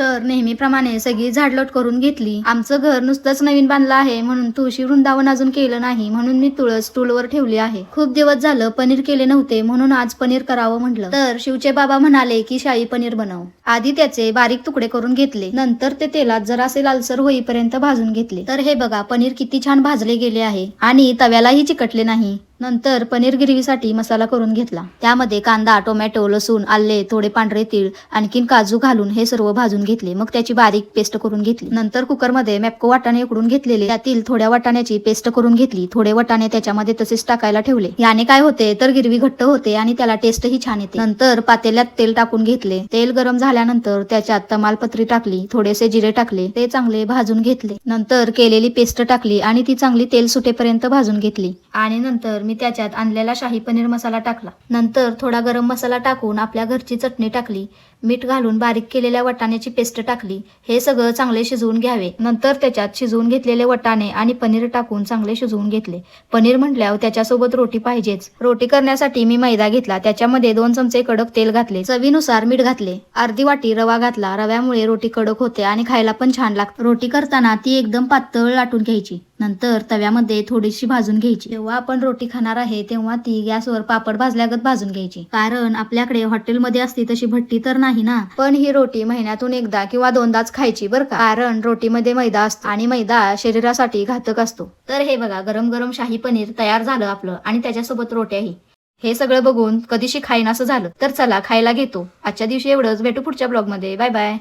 तर नेहमीप्रमाणे सगळी झाडलोट करून घेतली. आमचं घर नुसतंच नवीन बांधलं आहे म्हणून तुळशी वृंदावन अजून केलं नाही, म्हणून मी तुळस स्टूलवर ठेवली आहे. खूप दिवस झालं पनीर केले नव्हते म्हणून आज पनीर करावं म्हटलं. तर शिवचे बाबा म्हणाले की शाही पनीर बनव. आधी त्याचे बारीक तुकडे करून घेतले, नंतर ते तेलात जरासे लालसर होईपर्यंत भाजून घेतले. तर हे बघा पनीर किती छान भाजले गेले आहे आणि तव्यालाही चिकटले नाही. नंतर पनीर गिरवीसाठी मसाला करून घेतला. त्यामध्ये कांदा, टोमॅटो, लसूण, आले, थोडे पांढरे तीळ, आणखीन काजू घालून हे सर्व भाजून घेतले. मग त्याची बारीक पेस्ट करून घेतली. नंतर कुकरमध्ये मॅप्को वाटाणे उकडून घेतलेले त्यातील थोड्या वाटाण्याची पेस्ट करून घेतली. थोडे वाटाणे त्याच्यामध्ये तसेच टाकायला ठेवले. याने काय होते तर गिरवी घट्ट होते आणि त्याला टेस्टही छान येते. नंतर पातेल्यात तेल टाकून घेतले. तेल गरम झाल्यानंतर त्याच्यात तमालपत्री टाकली, थोडेसे जिरे टाकले, ते चांगले भाजून घेतले. नंतर केलेली पेस्ट टाकली आणि ती चांगली तेल सुटेपर्यंत भाजून घेतली. आणि नंतर मी त्याच्यात आणलेला शाही पनीर मसाला टाकला. नंतर थोडा गरम मसाला टाकून आपल्या घरची चटणी टाकली, मीठ घालून बारीक केलेल्या वाटाण्याची पेस्ट टाकली. हे सगळं चांगले शिजवून घ्यावे. नंतर त्याच्यात शिजवून घेतलेले वाटाणे आणि पनीर टाकून चांगले शिजवून घेतले. पनीर म्हटल्यावर त्याच्यासोबत रोटी पाहिजेच. रोटी करण्यासाठी मी मैदा घेतला, त्याच्यामध्ये 2 चमचे कडक तेल घातले, चवीनुसार मीठ घातले, अर्धी वाटी रवा घातला. रव्यामुळे रोटी कडक होते आणि खायला पण छान लागते. रोटी करताना ती एकदम पातळ लाटून घ्यायची. नंतर तव्यामध्ये थोडीशी भाजून घ्यायची. जेव्हा आपण रोटी खाणार आहे तेव्हा ती गॅसवर पापड भाजल्यागत भाजून घ्यायची, कारण आपल्याकडे हॉटेलमध्ये असती तशी भट्टी तर नाही ना. पण ही रोटी महिन्यातून एकदा किंवा 2दाच खायची बरं का, कारण रोटीमध्ये मैदा असतो आणि मैदा शरीरासाठी घातक असतो. तर हे बघा गरम गरम शाही पनीर तयार झालं आपलं आणि त्याच्यासोबत रोट्याही. हे सगळं बघून कधीशी खाईन असं झालं. तर चला खायला घेतो. आजच्या दिवशी एवढंच. भेटू पुढच्या ब्लॉगमध्ये. Bye bye.